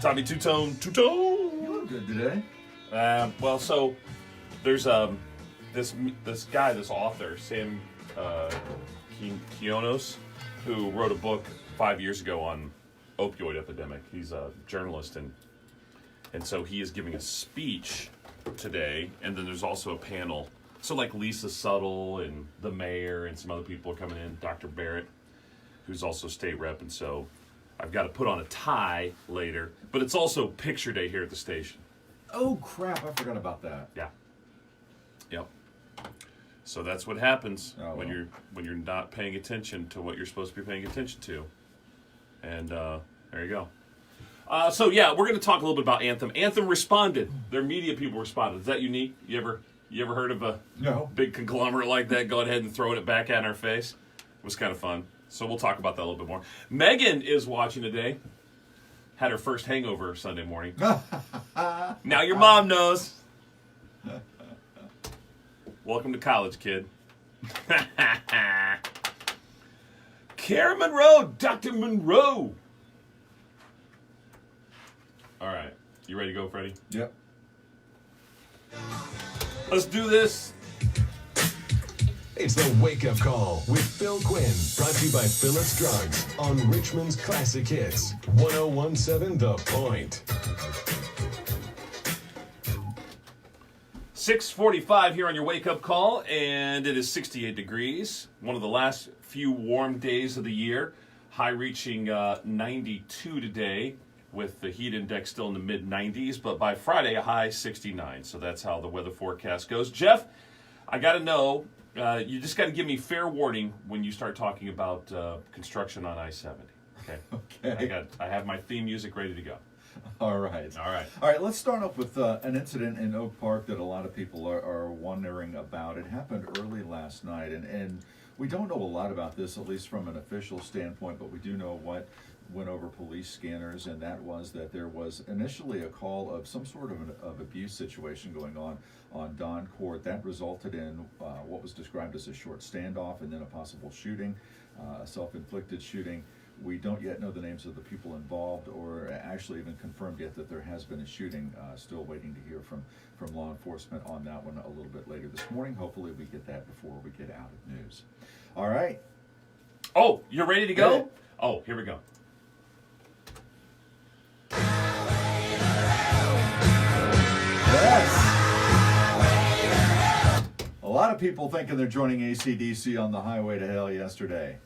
Tommy Two-Tone. You look good today. Well, so there's this guy, this author, Sam Kionos, who wrote a book 5 years ago on opioid epidemic. He's a journalist, and so he is giving a speech today, and then there's also a panel. So like Lisa Suttle and the mayor and some other people are coming in, Dr. Barrett, who's also state rep, and so I've got to put on a tie later, but it's also picture day here at the station. Oh crap, I forgot about that. Yeah. Yep. So that's what happens when well. you're not paying attention to what you're supposed to be paying attention to. And there you go. So yeah, we're going to talk a little bit about Anthem. Anthem responded. Their media people responded. Is that unique? You ever heard of a big conglomerate like that go ahead and throwing it back at our face? It was kind of fun. So we'll talk about that a little bit more. Megan is watching today. Had her first hangover Sunday morning. Now your mom knows. Welcome to college, kid. Karen Monroe, Dr. Monroe. All right. You ready to go, Freddie? Yep. Let's do this. It's the Wake Up Call with Phil Quinn, brought to you by Phillips Drugs on Richmond's Classic Hits, 1017 The Point. 6:45 here on your Wake Up Call, and it is 68 degrees. One of the last few warm days of the year. High reaching 92 today, with the heat index still in the mid-90s, but by Friday, a high 69. So that's how the weather forecast goes. Jeff, I got to know, you just got to give me fair warning when you start talking about construction on I-70. Okay. Okay. I have my theme music ready to go. All right. All right. All right, let's start off with an incident in Oak Park that a lot of people are wondering about. It happened early last night, and we don't know a lot about this, at least from an official standpoint, but we do know what went over police scanners, and that was that there was initially a call of some sort of abuse situation going on Don Court. That resulted in what was described as a short standoff and then a possible shooting, a self-inflicted shooting. We don't yet know the names of the people involved or actually even confirmed yet that there has been a shooting. Still waiting to hear from law enforcement on that one a little bit later this morning. Hopefully we get that before we get out of news. All right. Oh, you're ready to go? Yeah. Oh, here we go. Yes. A lot of people thinking they're joining AC/DC on the highway to hell yesterday.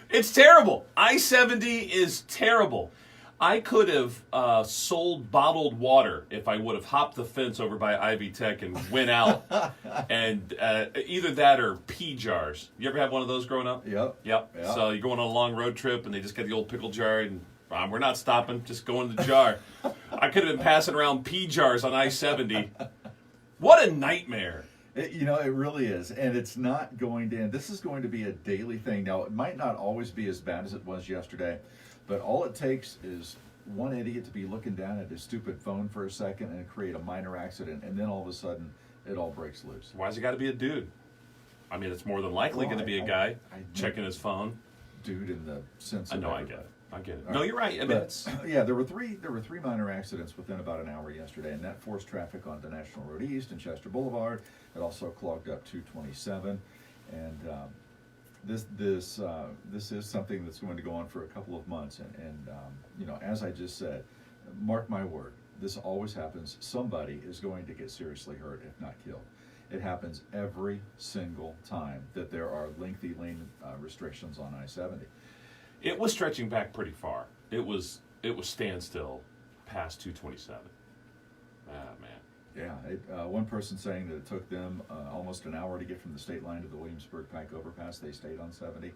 It's terrible. I-70 is terrible. I could have sold bottled water if I would have hopped the fence over by Ivy Tech and went out. And either that or pea jars. You ever have one of those growing up? Yep. Yep. So you're going on a long road trip and they just got the old pickle jar and we're not stopping, just go in the jar. I could have been passing around pea jars on I-70. What a nightmare. It really is, and it's not going to end. This is going to be a daily thing. Now, it might not always be as bad as it was yesterday, but all it takes is one idiot to be looking down at his stupid phone for a second and create a minor accident, and then all of a sudden, it all breaks loose. Why's it got to be a dude? I mean, it's more than likely going to be a guy checking his phone. Dude, in the sense of I know, I get it. No, you're right. I mean, there were three minor accidents within about an hour yesterday, and that forced traffic onto National Road East and Chester Boulevard. It also clogged up 227, and this is something that's going to go on for a couple of months. And as I just said, mark my word, this always happens. Somebody is going to get seriously hurt, if not killed. It happens every single time that there are lengthy lane restrictions on I-70. It was stretching back pretty far. It was standstill past 227. Ah, man. Yeah, one person saying that it took them almost an hour to get from the state line to the Williamsburg Pike overpass. They stayed on 70,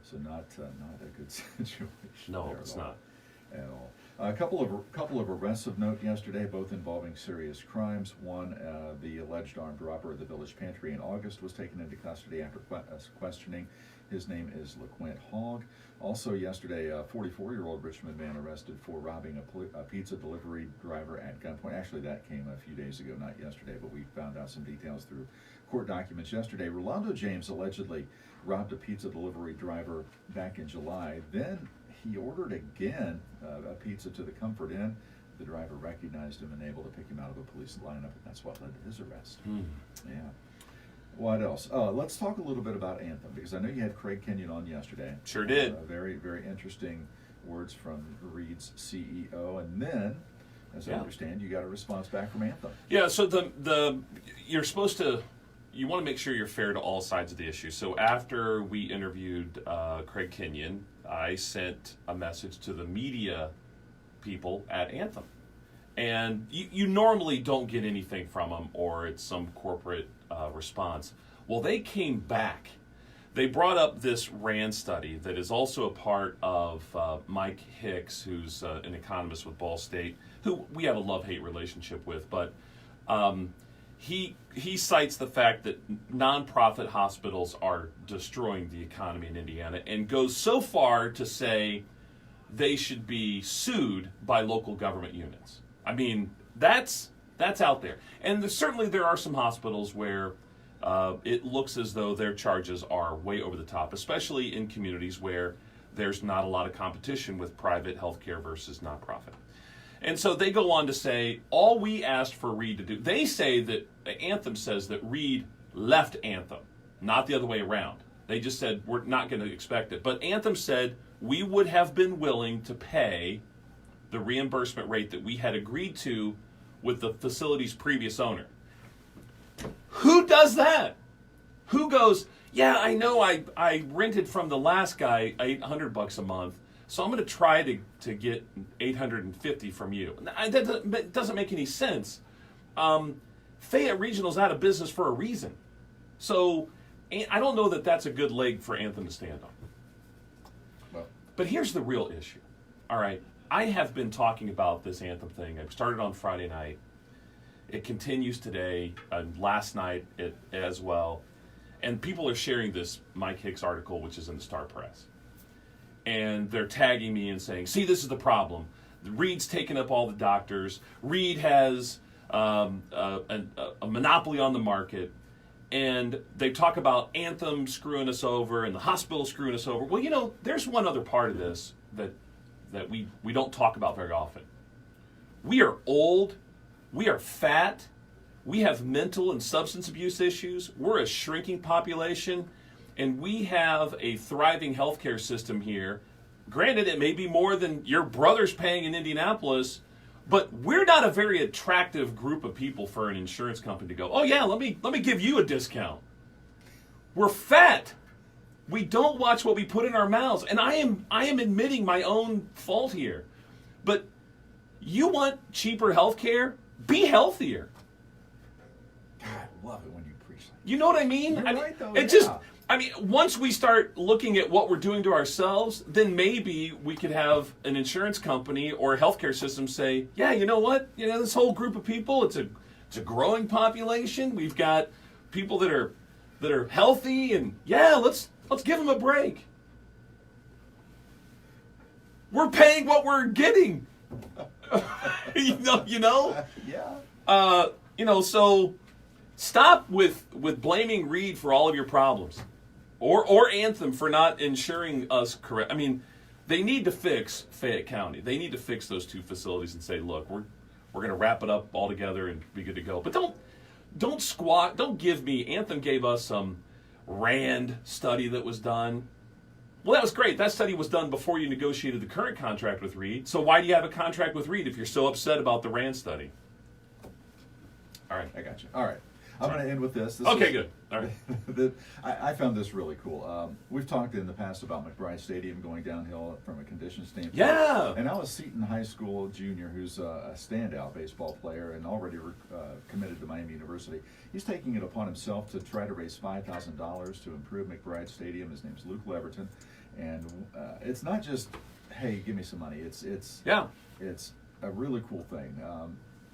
so not a good situation. No, it's not at all. A couple of arrests of note yesterday, both involving serious crimes. One, the alleged armed robber of the Village Pantry in August was taken into custody after questioning. His name is LaQuint Hogg. Also yesterday, a 44-year-old Richmond man arrested for robbing a pizza delivery driver at gunpoint. Actually, that came a few days ago, not yesterday, but we found out some details through court documents yesterday. Rolando James allegedly robbed a pizza delivery driver back in July. Then he ordered again a pizza to the Comfort Inn. The driver recognized him and able to pick him out of a police lineup, and that's what led to his arrest. Yeah. What else? Let's talk a little bit about Anthem, because I know you had Craig Kenyon on yesterday. Sure did. Very, very interesting words from Reed's CEO, and then, as I understand, you got a response back from Anthem. Yeah. So you're supposed to. You want to make sure you're fair to all sides of the issue. So after we interviewed Craig Kenyon, I sent a message to the media people at Anthem. And you normally don't get anything from them, or it's some corporate response. Well, they came back. They brought up this RAND study that is also a part of Mike Hicks, who's an economist with Ball State, who we have a love-hate relationship with, but he cites the fact that nonprofit hospitals are destroying the economy in Indiana, and goes so far to say they should be sued by local government units. I mean, that's out there. And certainly there are some hospitals where it looks as though their charges are way over the top, especially in communities where there's not a lot of competition with private healthcare versus nonprofit. And so they go on to say, all we asked for Reed to do, they say that Anthem says that Reed left Anthem, not the other way around. They just said, we're not going to expect it. But Anthem said, we would have been willing to pay the reimbursement rate that we had agreed to with the facility's previous owner. Who does that? Who goes, yeah, I know I rented from the last guy $800 a month, so I'm going to try to get $850 from you. That doesn't make any sense. Fayette Regional's out of business for a reason. So I don't know that that's a good leg for Anthem to stand on. Well, but here's the real issue. All right, I have been talking about this Anthem thing. I started on Friday night. It continues today, last night as well. And people are sharing this Mike Hicks article, which is in the Star Press. And they're tagging me and saying, see, this is the problem. Reed's taken up all the doctors. Reed has a monopoly on the market. And they talk about Anthem screwing us over and the hospital screwing us over. Well, you know, there's one other part of this that we don't talk about very often. We are old. We are fat. We have mental and substance abuse issues. We're a shrinking population. And we have a thriving healthcare system here. Granted, it may be more than your brother's paying in Indianapolis, but we're not a very attractive group of people for an insurance company to go, oh yeah, let me give you a discount. We're fat. We don't watch what we put in our mouths. And I am admitting my own fault here. But you want cheaper healthcare? Be healthier. God, I love it when you preach like that. You know what I mean? You're right, though. Once we start looking at what we're doing to ourselves, then maybe we could have an insurance company or a healthcare system say, yeah, you know what? You know, this whole group of people, it's a growing population. We've got people that are healthy, and yeah, let's give them a break. We're paying what we're getting. you know? Yeah. So stop with blaming Reed for all of your problems. Or Anthem for not insuring us correct. I mean, they need to fix Fayette County. They need to fix those two facilities and say, look, we're going to wrap it up all together and be good to go. But don't squat. Don't give me. Anthem gave us some RAND study that was done. Well, that was great. That study was done before you negotiated the current contract with Reed. So why do you have a contract with Reed if you're so upset about the RAND study? All right. I got you. All right. I'm going to end with this. Okay, good. All right. I found this really cool. We've talked in the past about McBride Stadium going downhill from a condition standpoint. Yeah. And now a Seton High School junior who's a standout baseball player and already committed to Miami University. He's taking it upon himself to try to raise $5,000 to improve McBride Stadium. His name's Luke Leverton. And it's not just, hey, give me some money. It's a really cool thing.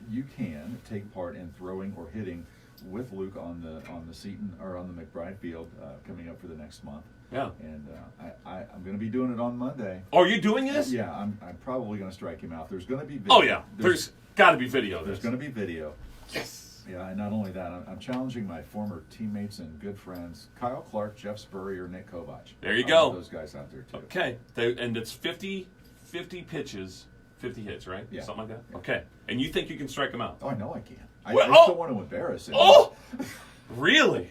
You can take part in throwing or hitting with Luke on the Seton or on the McBride field coming up for the next month. Yeah. And I'm going to be doing it on Monday. Oh, are you doing this? Yeah, I'm probably going to strike him out. There's going to be video. Oh, yeah. There's got to be video of There's this. going to be video. Yes. Yeah, and not only that, I'm challenging my former teammates and good friends, Kyle Clark, Jeff Spurrier, Nick Kovach. There you I go. want those guys out there, too. Okay. And it's 50 pitches, 50 hits, right? Yeah. Something like that? Yeah. Okay. And you think you can strike them out? Oh, I know I can. I Well, just don't want to embarrass him. Oh! Really?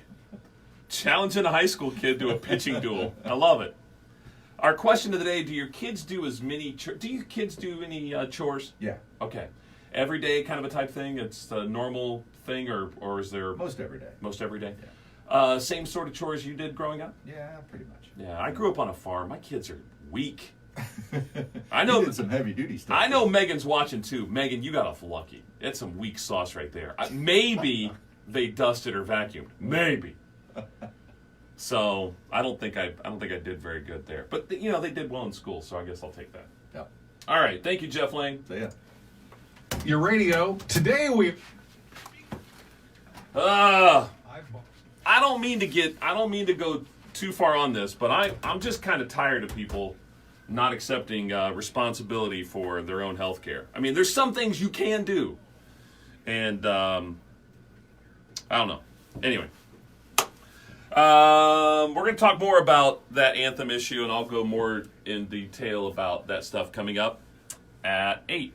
Challenging a high school kid to a pitching duel. I love it. Our question of the day, do your kids do as many do your kids do any chores? Yeah, Okay. Every day kind of a type thing? It's a normal thing, or is there... most every day. Most every day? Yeah. Same sort of chores you did growing up? Yeah, pretty much. Yeah, I grew up on a farm. My kids are weak. I know You did some heavy duty stuff. I know Megan's watching too. Megan, you got off lucky. It's some weak sauce right there. Maybe they dusted or vacuumed. Maybe. So I don't think I did very good there. But they did well in school, so I guess I'll take that. Yep. All right, thank you, Jeff Lang. So yeah. Your radio. Today we. I don't mean to go too far on this, but I'm just kind of tired of people not accepting responsibility for their own health care. I mean, there's some things you can do, and I don't know. Anyway, we're going to talk more about that Anthem issue, and I'll go more in detail about that stuff coming up at 8.